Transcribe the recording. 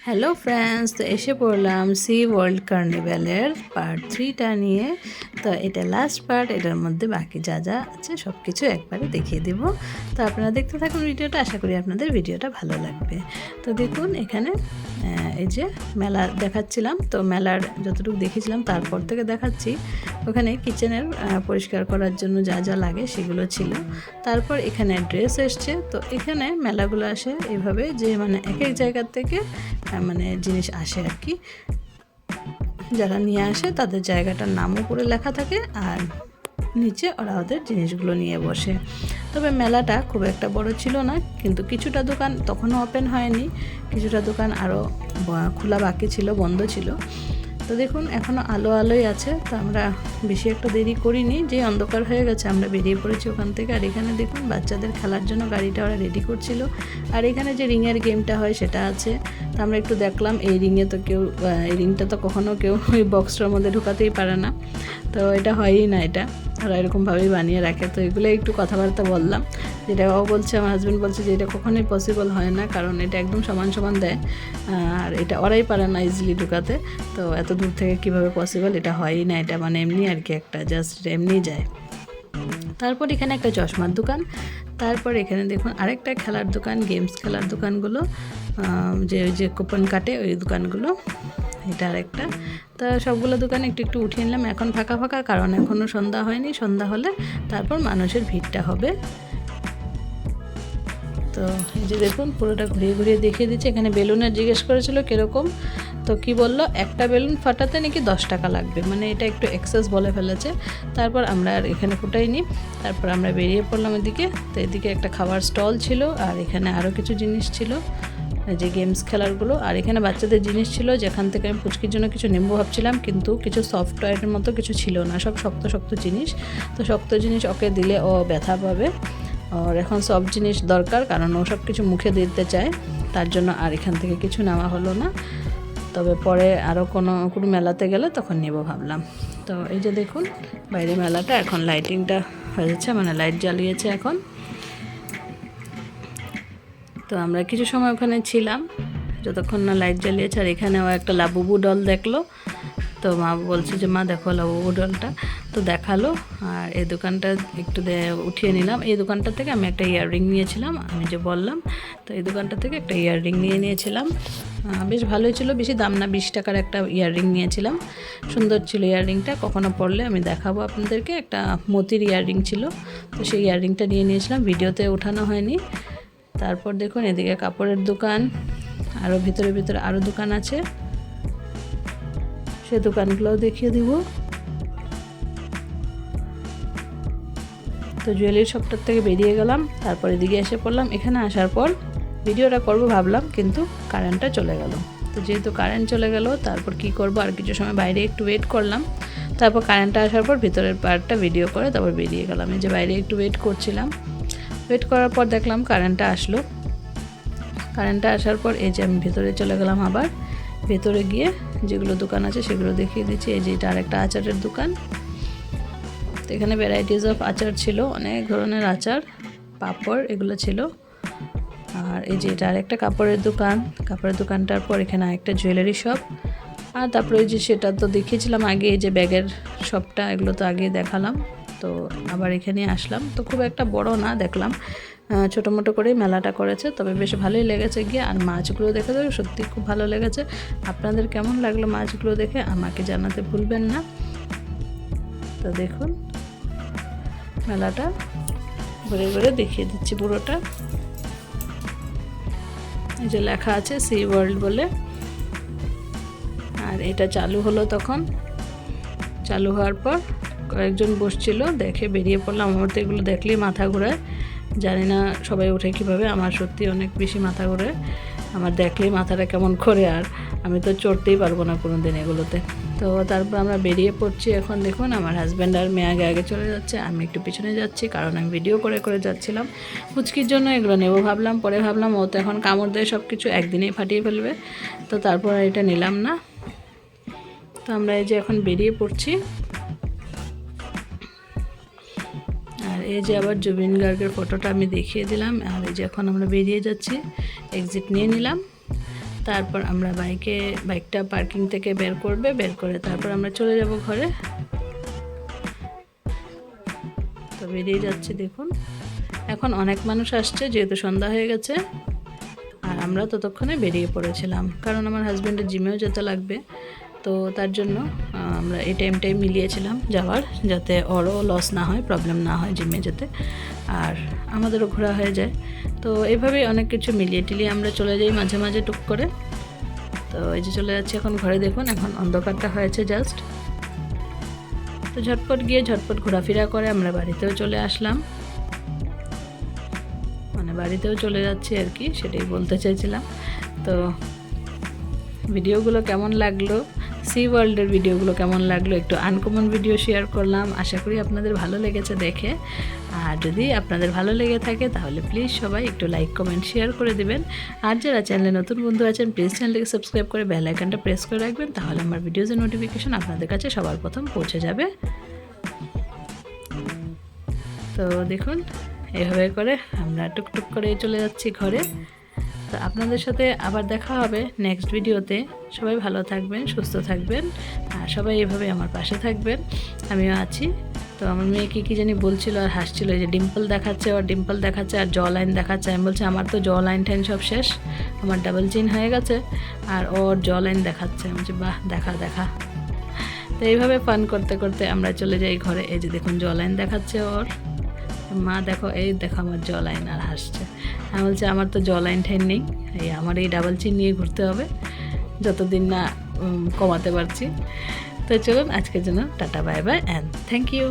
Hello friends, তো এসে পড়লাম সি ওয়ার্ল্ড কার্নিভ্যালের পার্ট 3টা নিয়ে। তো এটা লাস্ট পার্ট, এটার মধ্যে বাকি যা যা আছে সব কিছু একবারে দেখিয়ে দেব। তো আপনারা দেখতে থাকুন ভিডিওটা, আশা করি আপনাদের ভিডিওটা ভালো লাগবে। তো দেখুন এখানে এই যে মেলা দেখাচ্ছিলাম, তো মেলার যতটুকু দেখেছিলাম তারপর থেকে দেখাচ্ছি। ওখানে কিচেনের পরিষ্কার করার জন্য যা যা লাগে সেগুলো ছিল। তারপর এখানে ড্রেস এসছে। তো এখানে মেলাগুলো আসে এভাবে যে মানে এক এক জায়গার থেকে মানে জিনিস আসে আর কি, যারা নিয়ে আসে তাদের জায়গাটার নামও উপরে লেখা থাকে আর নিচে ওরা ওদের জিনিসগুলো নিয়ে বসে। তবে মেলাটা খুব একটা বড় ছিল না, কিন্তু কিছুটা দোকান তখনও ওপেন হয়নি, কিছুটা দোকান আরও খোলা বাকি ছিল, বন্ধ ছিল। তো দেখুন এখনও আলো আলোই আছে। তো আমরা বেশি একটা দেরি করিনি, যে অন্ধকার হয়ে গেছে আমরা বেরিয়ে পড়েছি ওখান থেকে। আর এখানে দেখুন বাচ্চাদের খেলার জন্য গাড়িটা ওরা রেডি করছিল। আর এখানে যে রিংয়ের গেমটা হয় সেটা আছে। তো আমরা একটু দেখলাম, এই রিংয়ে তো কেউ, এই রিংটা তো কখনো কেউ ওই বক্সটার মধ্যে ঢোকাতেই পারে না, তো এটা হয়ই না, এটা ওরা এরকমভাবেই বানিয়ে রাখে। তো এগুলো একটু কথাবার্তা বললাম, যেটা ও বলছে, আমার হাজব্যান্ড বলছে যে এটা কখনোই পসিবল হয় না, কারণ এটা একদম সমান সমান দেয় আর এটা ওরাই পারে না ইজিলি ঢুকাতে। তো এত দূর থেকে কিভাবে পসিবল, এটা হয়ই না, এটা মানে এমনি আর কি, একটা জাস্ট এমনি যায়। তারপর এখানে একটা চশমার দোকান, তারপর এখানে দেখুন আরেকটা খেলার দোকান, গেমস খেলার দোকানগুলো, যে ওই যে কুপন কাটে ওই দোকানগুলো, এটা আরেকটা। তা সবগুলো দোকানে একটু একটু উঠিয়ে নিলাম। এখন ফাঁকা ফাঁকা, কারণ এখনও সন্ধ্যা হয়নি, সন্ধ্যা হলে তারপর মানুষের ভিড়টা হবে। তো এই যে দেখুন পুরোটা ঘুরিয়ে ঘুরিয়ে দেখিয়ে দিচ্ছে। এখানে বেলুনের জিজ্ঞেস করেছিল কীরকম, তো কি বললো, একটা বেলুন ফাটাতে নাকি 10 টাকা লাগবে, মানে এটা একটু এক্সেস বলে ফেলেছে। তারপর আমরা আর এখানে ফুটাইনি, তারপর আমরা বেরিয়ে পড়লাম এদিকে। তো এদিকে একটা খাবার স্টল ছিল, আর এখানে আরও কিছু জিনিস ছিল, যে গেমস খেলারগুলো। আর এখানে বাচ্চাদের জিনিস ছিল, যেখান থেকে আমি পুচকির জন্য কিছু নেব ভাবছিলাম, কিন্তু কিছু সফট টয়ের মতো কিছু ছিল না, সব শক্ত শক্ত জিনিস। তো শক্ত জিনিস ওকে দিলে ও ব্যথা পাবে, আর এখন সব জিনিস দরকার, কারণ ও সব কিছু মুখে দিতে চায়, তার জন্য আর এখান থেকে কিছু নেওয়া হলো না। তবে পরে আরও কোনো মেলাতে গেলে তখন নেব ভাবলাম। তো এই যে দেখুন বাইরে মেলাটা এখন লাইটিংটা হয়েছে, মানে লাইট জ্বালিয়েছে এখন। তো আমরা কিছু সময় ওখানে ছিলাম, যতক্ষণ না লাইট জ্বালিয়েছে। আর এখানেও একটা লাবুবু ডল দেখলো, তো মা বলছে যে মা দেখো লাবুবু ডলটা, তো দেখালো। আর এই দোকানটা একটু উঠিয়ে নিলাম। এই দোকানটা থেকে আমি একটা ইয়াররিং নিয়েছিলাম, আমি যে বললাম, তো এই দোকানটা থেকে একটা ইয়াররিং নিয়েছিলাম, বেশ ভালোই ছিল, বেশি দাম না, 20 টাকার একটা ইয়াররিং নিয়েছিলাম। সুন্দর ছিল ইয়াররিংটা, কখনো পরলে আমি দেখাবো আপনাদেরকে। একটা মতির ইয়াররিং ছিল, তো সেই ইয়াররিংটা নিয়েছিলাম, ভিডিওতে ওঠানো হয়নি। তারপর দেখুন এদিকে কাপড়ের দোকান, আরও ভিতরে ভিতরে আরও দোকান আছে, সে দোকানগুলোও দেখিয়ে দিব। তো জুয়েলারি শপটার থেকে বেরিয়ে গেলাম, তারপর এদিকে এসে পড়লাম। এখানে আসার পর ভিডিওটা করব ভাবলাম, কিন্তু কারেন্টটা চলে গেল। তো যেহেতু কারেন্ট চলে গেল, তারপর কি করব, আর কিছু সময় বাইরে একটু ওয়েট করলাম। তারপর কারেন্টটা আসার পর ভিতরের পার্টটা ভিডিও করে তারপর বেরিয়ে গেলাম। এই যে বাইরে একটু ওয়েট করছিলাম, ওয়েট করার পর দেখলাম কারেন্টটা আসলো। কারেন্টটা আসার পর এই যে আমি ভেতরে চলে গেলাম, আবার ভেতরে গিয়ে যেগুলো দোকান আছে সেগুলো দেখিয়ে দিচ্ছি। এই যে এটা আরেকটা আচারের দোকান, তো এখানে ভ্যারাইটিস অফ আচার ছিল, অনেক ধরনের আচার, পাঁপড় এগুলো ছিল। আর এই যে এটা আরেকটা কাপড়ের দোকান, কাপড়ের দোকানটার পর এখানে আরেকটা জুয়েলারি শপ। আর তারপরে ওই যে সেটা তো দেখিয়েছিলাম আগে, এই যে ব্যাগের শপটা, এগুলো তো আগে দেখালাম। তো আবার এখানে আসলাম, তো খুব একটা বড় না, দেখলাম ছোটো মোটো করেই মেলাটা করেছে, তবে বেশ ভালোই লেগেছে গিয়ে। আর মাছগুলো দেখে তো সত্যি খুব ভালো লেগেছে। আপনাদের কেমন লাগলো মাছগুলো দেখে আমাকে জানাতে ভুলবেন না। তো দেখুন মেলাটা ঘুরে ঘুরে দেখিয়ে দিচ্ছি পুরোটা। এই যে লেখা আছে সি ওয়ার্ল্ড বলে। আর এটা চালু হলো, তখন চালু হওয়ার পর কয়েকজন বসছিল, দেখে বেরিয়ে পড়লাম। আমার তো এগুলো দেখলেই মাথা ঘোরায়, জানি না সবাই ওঠে কীভাবে, আমার সত্যি অনেক বেশি মাথা ঘোরায়, আমার দেখলেই মাথাটা কেমন করে, আর আমি তো চড়তেই পারবো না কোনো দিন এগুলোতে। তো তারপর আমরা বেরিয়ে পড়ছি। এখন দেখুন আমার হাজব্যান্ড আর মেয়ে আগে আগে চলে যাচ্ছে, আমি একটু পিছনে যাচ্ছি, কারণ আমি ভিডিও করে করে যাচ্ছিলাম। পুচকির জন্য এগুলো নেবো ভাবলাম, পরে ভাবলাম ও তো এখন কামড় দেয় সব কিছু, একদিনেই ফাটিয়ে ফেলবে, তো তারপর এটা নিলাম না। তো আমরা এই যে এখন বেরিয়ে পড়ছি। আর এই যে আবার জুবিন গার্গের ফটোটা আমি দেখিয়ে দিলাম। আর এই যে এখন আমরা বেরিয়ে যাচ্ছি, এক্সিট নিয়ে নিলাম। তারপর আমরা বাইকটা পার্কিং থেকে বের করে তারপর আমরা চলে যাব ঘরে। তো বেরিয়ে যাচ্ছি, দেখুন এখন অনেক মানুষ আসছে যেহেতু সন্ধ্যা হয়ে গেছে। আর আমরা ততক্ষণে বেরিয়ে পড়েছিলাম, কারণ আমার হাজব্যান্ডের জিমেও যেতে লাগবে। তো তার জন্য আমরা এই টাইমটাই মিলিয়েছিলাম যাওয়ার, যাতে ওরও লস না হয়, প্রবলেম না হয় জিমে যেতে, আর আমাদেরও ঘোরা হয়ে যায়। তো এইভাবেই অনেক কিছু মিলিয়ে টিলিয়ে আমরা চলে যাই মাঝে মাঝে টুক করে। তো এই যে চলে যাচ্ছি এখন ঘরে। দেখুন এখন অন্ধকারটা হয়েছে জাস্ট। তো ঝটপট গিয়ে ঝটপট ঘোরাফেরা করে আমরা বাড়িতেও চলে আসলাম, মানে বাড়িতেও চলে যাচ্ছি আর কি, সেটাই বলতে চাইছিলাম। তো ভিডিওগুলো কেমন লাগলো, সি ওয়ার্ল্ডের ভিডিওগুলো কেমন লাগলো, একটু আনকমন ভিডিও শেয়ার করলাম, আশা করি আপনাদের ভালো লেগেছে দেখে। আর যদি আপনাদের ভালো লেগে থাকে তাহলে প্লিজ সবাই একটু লাইক কমেন্ট শেয়ার করে দিবেন। আর যারা চ্যানেলে নতুন বন্ধু আছেন প্লিজ চ্যানেলটিকে সাবস্ক্রাইব করে বেল আইকনটা প্রেস করে রাখবেন, তাহলে আমার ভিডিওজের নোটিফিকেশন আপনাদের কাছে সবার প্রথম পৌঁছে যাবে। তো দেখুন এভাবে করে আমরা টুকটুক করে চলে যাচ্ছি ঘরে। তো আপনাদের সাথে আবার দেখা হবে নেক্সট ভিডিওতে। সবাই ভালো থাকবেন, সুস্থ থাকবেন, আর সবাই এভাবে আমার পাশে থাকবেন, আমিও আছি। তো আমার মেয়ে কী জানি বলছিল আর হাসছিল, যে ডিম্পল দেখাচ্ছে আর জ লাইন দেখাচ্ছে। আমি বলছি আমার তো জ লাইন টাইন সব শেষ, আমার ডাবল চিন হয়ে গেছে, আর ওর জ লাইন দেখাচ্ছে। আমি বলছি বাহ, দেখা। তো এইভাবে ফান করতে করতে আমরা চলে যাই ঘরে। এই যে দেখুন জ লাইন দেখাচ্ছে ওর, মা দেখো এই দেখো আমার জ লাইন, আর হাসছে। আমি বলছি আমার তো জ লাইন ঠাইন নেই, এই আমার এই ডাবল চিন নিয়ে ঘুরতে হবে যতদিন না কমাতে পারছি। তো চলুন আজকের জন্য tata, bye bye and thank you.